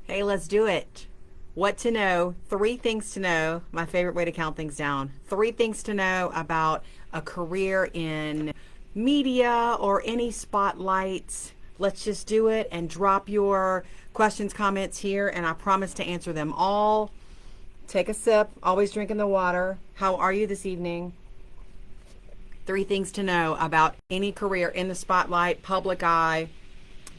Hey, let's do it. What to know, three things to know. My favorite way to count things down. Three things to know about a career in media or any spotlights. Let's just do it and drop your questions, comments here, and I promise to answer them all. Take a sip, always drinking the water. How are you this evening? Three things to know about any career in the spotlight, public eye.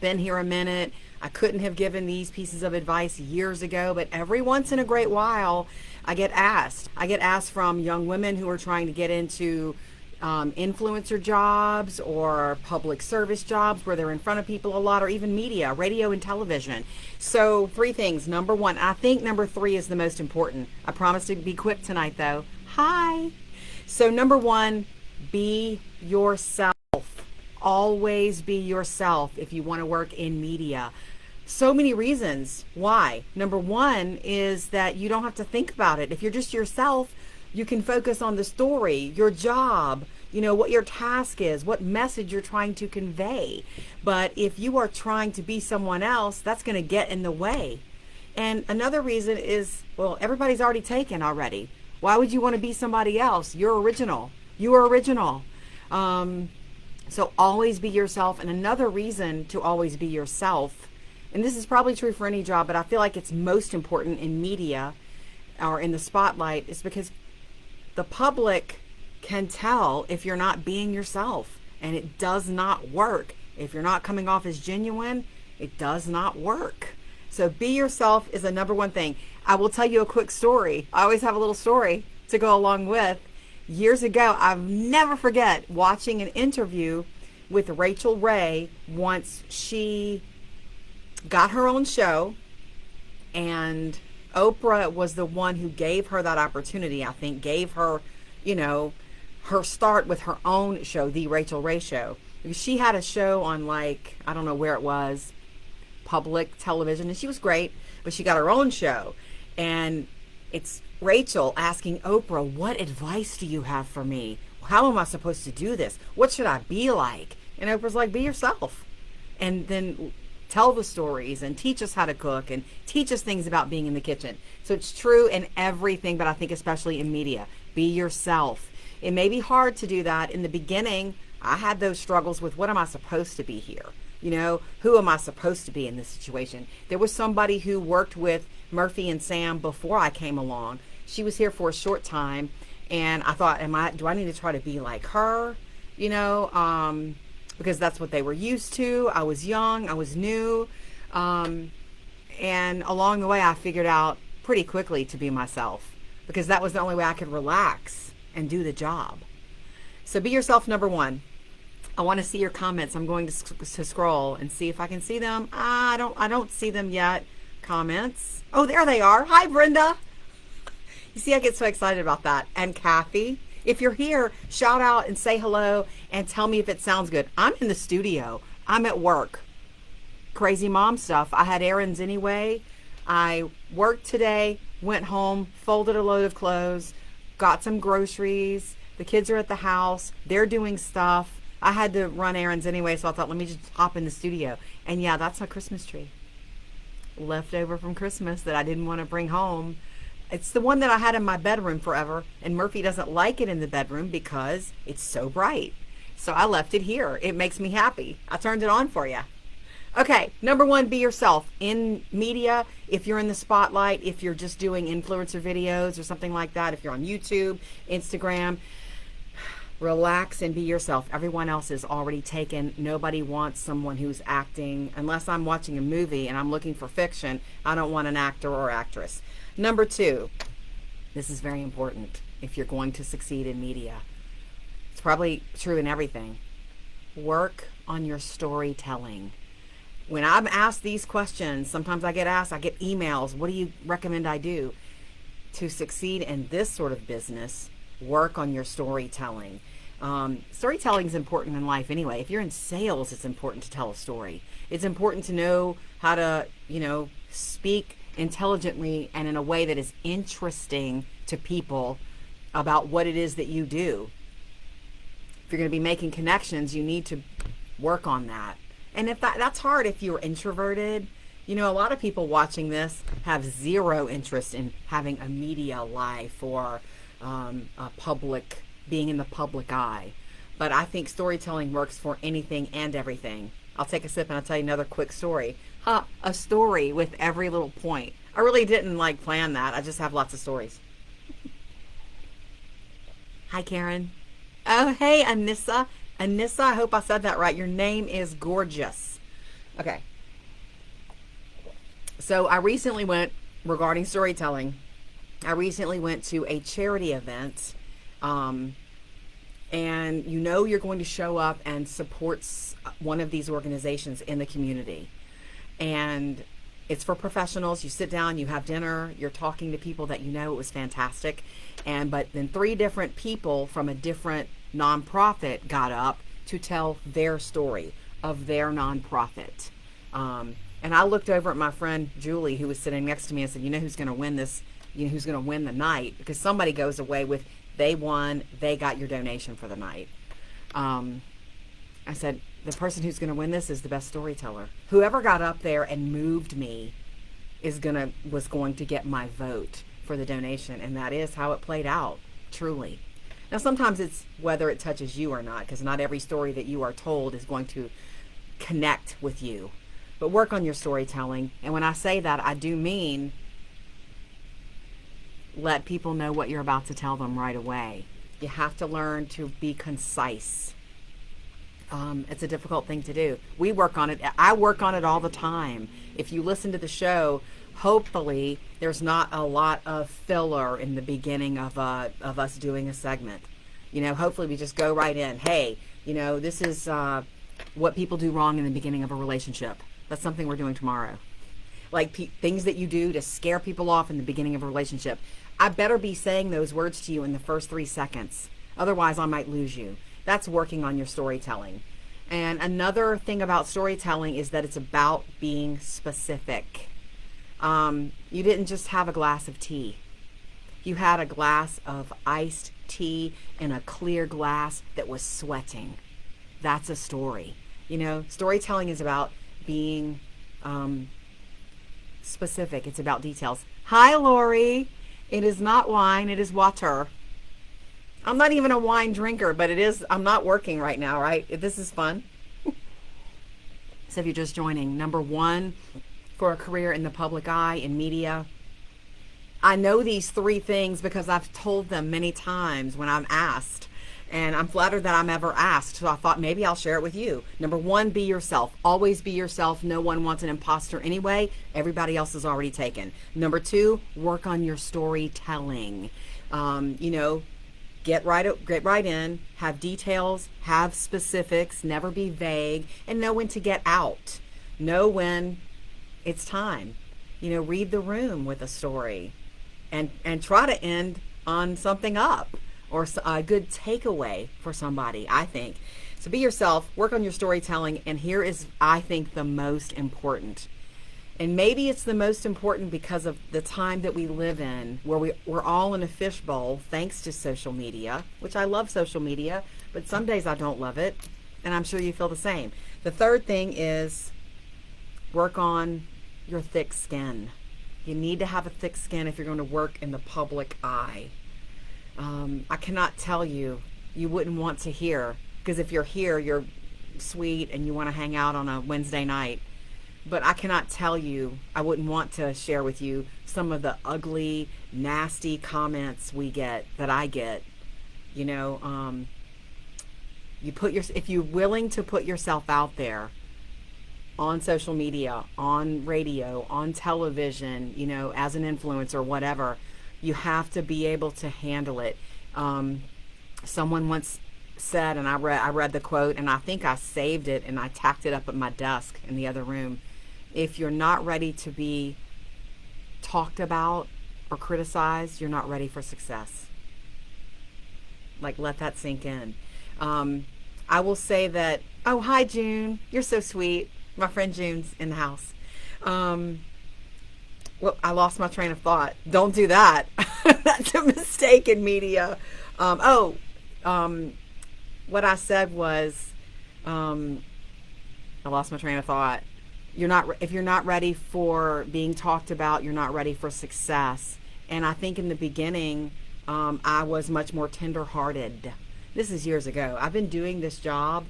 Been here a minute. I couldn't have given these pieces of advice years ago, but every once in a great while, I get asked. I get asked from young women who are trying to get into influencer jobs or public service jobs where they're in front of people a lot, or even media, radio and television. So three things. Number one, I think number three is the most important. I promise to be quick tonight though. Hi. So number one, be yourself. Always be yourself if you want to work in media. So many reasons why. Number one is that you don't have to think about it. If you're just yourself, you can focus on the story, your job, what your task is, what message you're trying to convey. But if you are trying to be someone else, that's going to get in the way. And another reason is, well, everybody's already taken already. Why would you want to be somebody else? You're original. You are original. So always be yourself. And another reason to always be yourself, and this is probably true for any job, but I feel like it's most important in media or in the spotlight, is because the public can tell if you're not being yourself, and it does not work. If you're not coming off as genuine, it does not work. So be yourself is the number one thing. I will tell you a quick story. I always have a little story to go along with. Years ago, I'll never forget watching an interview with Rachel Ray once she got her own show, and Oprah was the one who gave her that opportunity. I think gave her, her start with her own show, The Rachel Ray Show. Because she had a show on, I don't know where it was, public television, and she was great, but she got her own show. And it's Rachel asking Oprah, what advice do you have for me? How am I supposed to do this? What should I be like? And Oprah's like, be yourself. And then tell the stories and teach us how to cook and teach us things about being in the kitchen. So it's true in everything, but I think especially in media. Be yourself. It may be hard to do that. In the beginning, I had those struggles with what am I supposed to be here? Who am I supposed to be in this situation? There was somebody who worked with Murphy and Sam before I came along. She was here for a short time, and I thought, do I need to try to be like her? Because that's what they were used to. I was young, I was new. And along the way, I figured out pretty quickly to be myself, because that was the only way I could relax and do the job. So be yourself, number one. I want to see your comments. I'm going to scroll and see if I can see them. I don't see them yet. Comments. Oh, there they are. Hi, Brenda. You see, I get so excited about that. And Kathy, if you're here, shout out and say hello and tell me if it sounds good. I'm in the studio. I'm at work. Crazy mom stuff. I had errands anyway. I worked today, went home, folded a load of clothes, got some groceries. The kids are at the house. They're doing stuff. I had to run errands anyway, so I thought, let me just hop in the studio. And yeah, that's my Christmas tree. Left over from Christmas that I didn't want to bring home. It's the one that I had in my bedroom forever, and Murphy doesn't like it in the bedroom because it's so bright. So I left it here. It makes me happy. I turned it on for you. Okay, number one, be yourself. In media, if you're in the spotlight, if you're just doing influencer videos or something like that, if you're on YouTube, Instagram, relax and be yourself. Everyone else is already taken. Nobody wants someone who's acting. Unless I'm watching a movie and I'm looking for fiction, I don't want an actor or actress. Number two, this is very important if you're going to succeed in media. It's probably true in everything. Work on your storytelling. When I'm asked these questions, sometimes I get emails, what do you recommend I do? To succeed in this sort of business, work on your storytelling. Storytelling is important in life anyway. If you're in sales, it's important to tell a story. It's important to know how to, speak intelligently and in a way that is interesting to people about what it is that you do. If you're going to be making connections, you need to work on that. And if that's hard if you're introverted, You know, a lot of people watching this have zero interest in having a media life or a public, being in the public eye. But I think storytelling works for anything and everything. I'll take a sip and I'll tell you another quick story. A story with every little point. I really didn't like plan that. I just have lots of stories. Hi, Karen. Oh, hey, Anissa. Anissa, I hope I said that right. Your name is gorgeous. Okay. So I recently went, regarding storytelling, I recently went to a charity event. And you know you're going to show up and support one of these organizations in the community. And it's for professionals. You sit down, you have dinner, you're talking to people that you know. It was fantastic. But then 3 different people from a different nonprofit got up to tell their story of their nonprofit. And I looked over at my friend Julie, who was sitting next to me, and said, you know who's going to win this? You know who's going to win the night? Because somebody goes away with, they won, they got your donation for the night. I said, the person who's going to win this is the best storyteller. Whoever got up there and moved me was going to get my vote for the donation. And that is how it played out, truly. Now, sometimes it's whether it touches you or not, because not every story that you are told is going to connect with you. But work on your storytelling. And when I say that, I do mean let people know what you're about to tell them right away. You have to learn to be concise. It's a difficult thing to do. We work on it. I work on it all the time. If you listen to the show, hopefully there's not a lot of filler in the beginning of us doing a segment. You know, hopefully we just go right in. Hey, you know, this is what people do wrong in the beginning of a relationship. That's something we're doing tomorrow. Like things that you do to scare people off in the beginning of a relationship. I better be saying those words to you in the first 3 seconds. Otherwise, I might lose you. That's working on your storytelling. And another thing about storytelling is that it's about being specific. You didn't just have a glass of tea. You had a glass of iced tea in a clear glass that was sweating. That's a story. You know, storytelling is about being specific. It's about details. Hi, Lori. It is not wine. It is water. I'm not even a wine drinker, but it is. I'm not working right now, right? This is fun. So if you're just joining, number 1 for a career in the public eye, in media. I know these 3 things because I've told them many times when I'm asked. And I'm flattered that I'm ever asked. So I thought maybe I'll share it with you. Number 1, be yourself. Always be yourself. No one wants an imposter anyway. Everybody else is already taken. Number 2, work on your storytelling. You know, get right in, have details, have specifics, never be vague, and know when to get out. Know when it's time. You know, read the room with a story and try to end on something up or a good takeaway for somebody, I think. So be yourself, work on your storytelling, and here is, I think, the most important. And maybe it's the most important because of the time that we live in, where we're all in a fishbowl thanks to social media, which I love social media, but some days I don't love it, and I'm sure you feel the same. The third thing is work on your thick skin. You need to have a thick skin if you're going to work in the public eye. I cannot tell you, you wouldn't want to hear, because if you're here, you're sweet and you want to hang out on a Wednesday night. But I cannot tell you, I wouldn't want to share with you some of the ugly, nasty comments that I get. You know, if you're willing to put yourself out there on social media, on radio, on television, you know, as an influencer, whatever, you have to be able to handle it. Someone once said, and I read the quote, and I think I saved it and I tacked it up at my desk in the other room. If you're not ready to be talked about or criticized, you're not ready for success. Like, let that sink in. I will say that, oh, hi, June. You're so sweet. My friend June's in the house. Well, I lost my train of thought. Don't do that. That's a mistake in media. What I said was, I lost my train of thought. if you're not ready for being talked about, you're not ready for success. And I think in the beginning, I was much more tender-hearted. This is years ago. I've been doing this job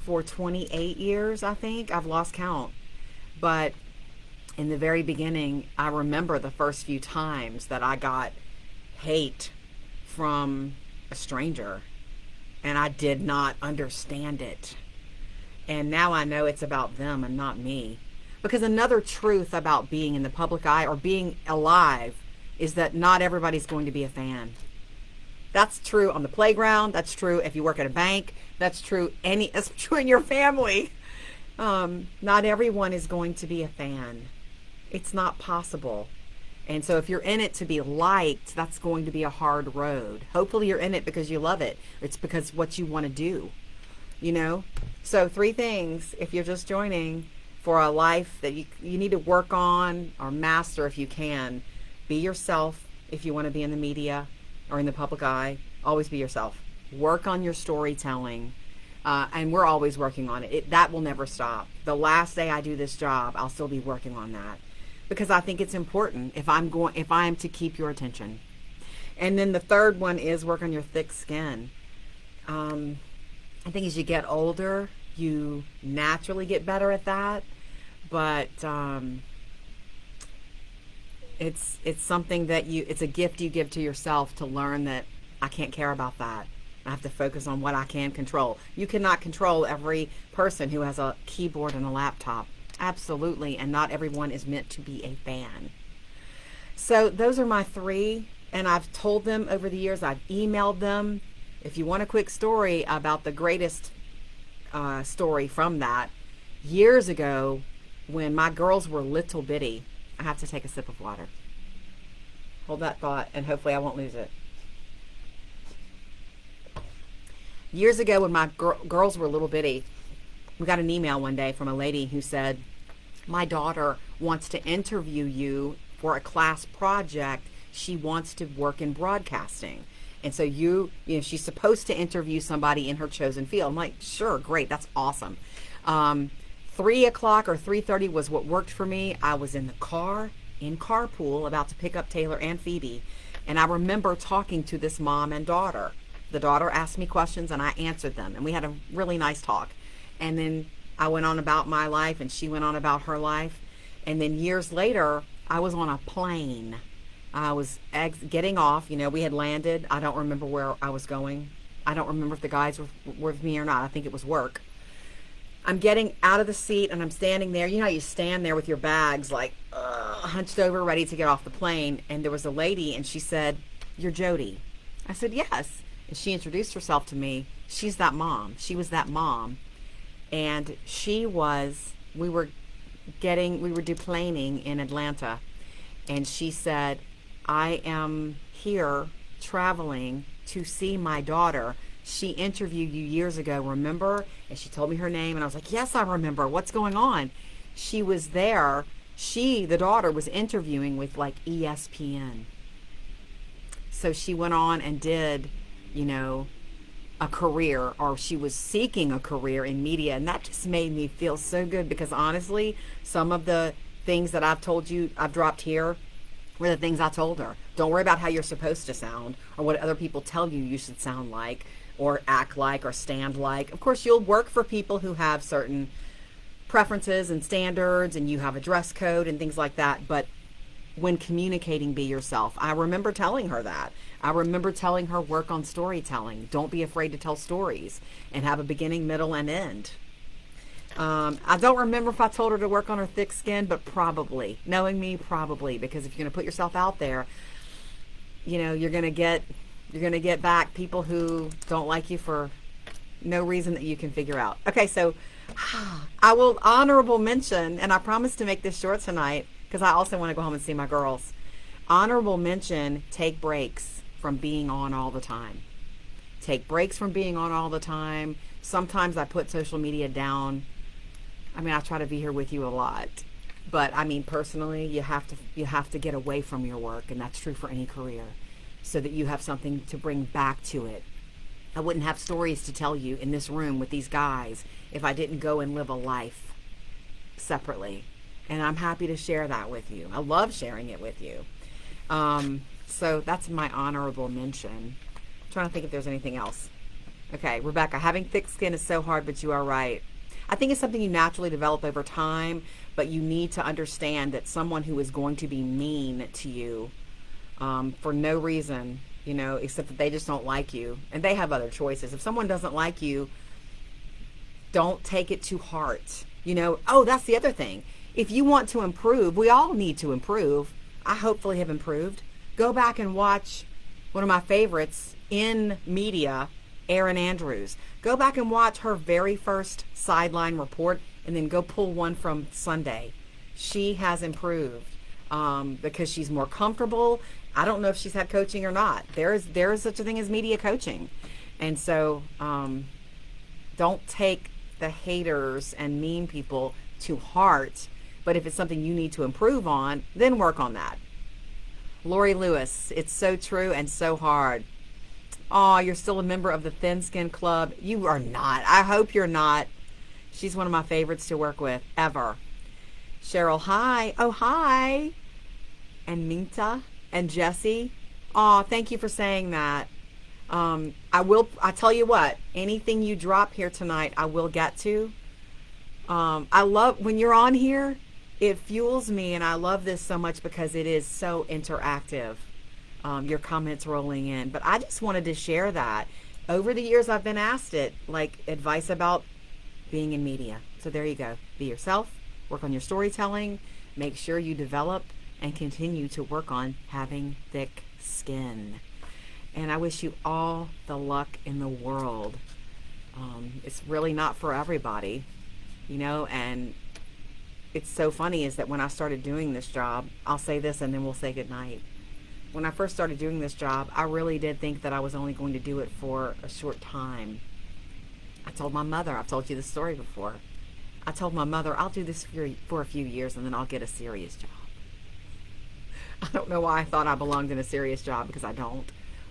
for 28 years, I think. I've lost count. But in the very beginning, I remember the first few times that I got hate from a stranger, and I did not understand it. And now I know it's about them and not me. Because another truth about being in the public eye or being alive is that not everybody's going to be a fan. That's true on the playground. That's true if you work at a bank. That's true in your family. Not everyone is going to be a fan. It's not possible. And so if you're in it to be liked, that's going to be a hard road. Hopefully you're in it because you love it. It's because what you want to do, you know? So 3 things, if you're just joining, for a life that you need to work on or master if you can. Be yourself if you want to be in the media or in the public eye. Always be yourself. Work on your storytelling. And we're always working on it. That will never stop. The last day I do this job, I'll still be working on that. Because I think it's important if I'm to keep your attention. And then the third one is work on your thick skin. I think as you get older, you naturally get better at that. But it's something that it's a gift you give to yourself to learn that I can't care about that. I have to focus on what I can control. You cannot control every person who has a keyboard and a laptop. Absolutely. And not everyone is meant to be a fan. So those are my 3. And I've told them over the years. I've emailed them. If you want a quick story about the greatest story from that, years ago when my girls were little bitty, I have to take a sip of water. Hold that thought and hopefully I won't lose it. Years ago when my girls were little bitty, we got an email one day from a lady who said, my daughter wants to interview you for a class project. She wants to work in broadcasting. And so you know, she's supposed to interview somebody in her chosen field. I'm like, sure, great, that's awesome. 3 o'clock or 3:30 was what worked for me. I was in the car, in carpool, about to pick up Taylor and Phoebe. And I remember talking to this mom and daughter. The daughter asked me questions and I answered them. And we had a really nice talk. And then I went on about my life and she went on about her life. And then years later, I was on a plane. I was getting off. You know, we had landed. I don't remember where I was going. I don't remember if the guys were with me or not. I think it was work. I'm getting out of the seat and I'm standing there. You know how you stand there with your bags like hunched over, ready to get off the plane. And there was a lady and she said, "You're Jodi." I said, "Yes." And she introduced herself to me. She's that mom. She was that mom. And we were deplaning in Atlanta. And she said, "I am here traveling to see my daughter. She interviewed you years ago, remember?" And she told me her name and I was like, "Yes, I remember. What's going on?" She was there. The daughter was interviewing with like ESPN. So she went on and did, you know, a career, or she was seeking a career in media. And that just made me feel so good because honestly, some of the things that I've told you, I've dropped here, were the things I told her. Don't worry about how you're supposed to sound or what other people tell you should sound like or act like or stand like. Of course, you'll work for people who have certain preferences and standards and you have a dress code and things like that. But when communicating, be yourself. I remember telling her that. I remember telling her work on storytelling. Don't be afraid to tell stories and have a beginning, middle, and end. I don't remember if I told her to work on her thick skin, but probably. Knowing me, probably. Because if you're going to put yourself out there, you know, you're going to get back people who don't like you for no reason that you can figure out. Okay, so I will honorable mention, and I promise to make this short tonight because I also want to go home and see my girls. Honorable mention, take breaks from being on all the time. Take breaks from being on all the time. Sometimes I put social media down. I mean, I try to be here with you a lot. But I mean, personally, you have to get away from your work, and that's true for any career, so that you have something to bring back to it. I wouldn't have stories to tell you in this room with these guys if I didn't go and live a life. separately. And I'm happy to share that with you. I love sharing it with you. So that's my honorable mention. I'm trying to think if there's anything else. Okay, Rebecca, having thick skin is so hard, but you are right. I think it's something you naturally develop over time, but you need to understand that someone who is going to be mean to you for no reason, you know, except that they just don't like you, and they have other choices. If someone doesn't like you, don't take it to heart. You know, oh, that's the other thing. If you want to improve, we all need to improve. I hopefully have improved. Go back and watch one of my favorites in media, Erin Andrews. Go back and watch her very first sideline report, and then go pull one from Sunday. She has improved because she's more comfortable. I don't know if she's had coaching or not. There is such a thing as media coaching. And so don't take the haters and mean people to heart. But if it's something you need to improve on, then work on that. Lori Lewis, it's so true and so hard. Oh, you're still a member of the Thin Skin Club. You are not. I hope you're not. She's one of my favorites to work with ever. Cheryl, hi. Oh, hi. And Minta and Jesse. Oh, thank you for saying that. I tell you what, anything you drop here tonight, I will get to. I love when you're on here, it fuels me, and I love this so much because it is so interactive. Your comments rolling in, but I just wanted to share that. Over the years, I've been asked it, like advice about being in media. So there you go. Be yourself, work on your storytelling, make sure you develop and continue to work on having thick skin. And I wish you all the luck in the world. It's really not for everybody, you know, and it's so funny is that when I started doing this job, I'll say this and then we'll say goodnight. When I first started doing this job, I really did think that I was only going to do it for a short time. I told my mother, I've told you this story before. I told my mother, I'll do this for a few years and then I'll get a serious job. I don't know why I thought I belonged in a serious job, because I don't.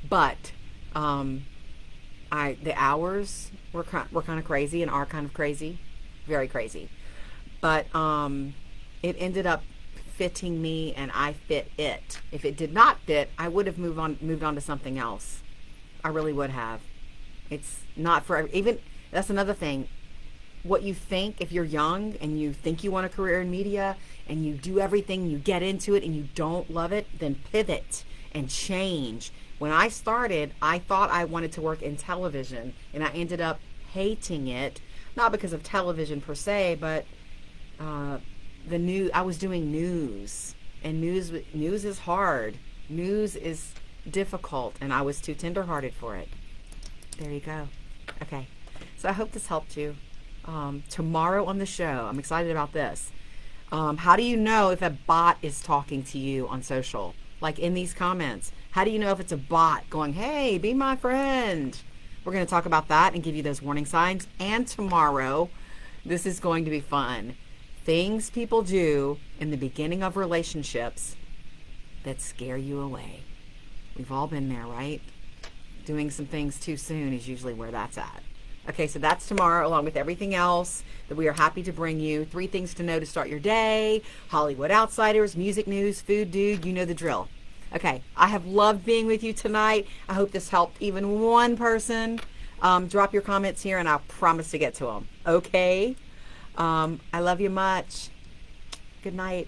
But the hours were kind of crazy and are kind of crazy, very crazy. But it ended up fitting me, and I fit it. If it did not fit, I would have moved on to something else. I really would have. It's not for even. That's another thing. What you think, if you're young and you think you want a career in media and you do everything, you get into it and you don't love it, then pivot and change. When I started, I thought I wanted to work in television, and I ended up hating it, not because of television per se, but I was doing news, and news is hard. News is difficult, and I was too tenderhearted for it. There you go. Okay, so I hope this helped you. Tomorrow on the show, I'm excited about this. How do you know if a bot is talking to you on social? Like in these comments. How do you know if it's a bot going, hey, be my friend? We're going to talk about that and give you those warning signs. And tomorrow, this is going to be fun. Things people do in the beginning of relationships that scare you away. We've all been there, right? Doing some things too soon is usually where that's at. Okay, so that's tomorrow, along with everything else that we are happy to bring you. 3 things to know to start your day, Hollywood Outsiders, music news, food dude, you know the drill. Okay, I have loved being with you tonight. I hope this helped even one person. Drop your comments here, and I'll promise to get to them. Okay? I love you much. Good night.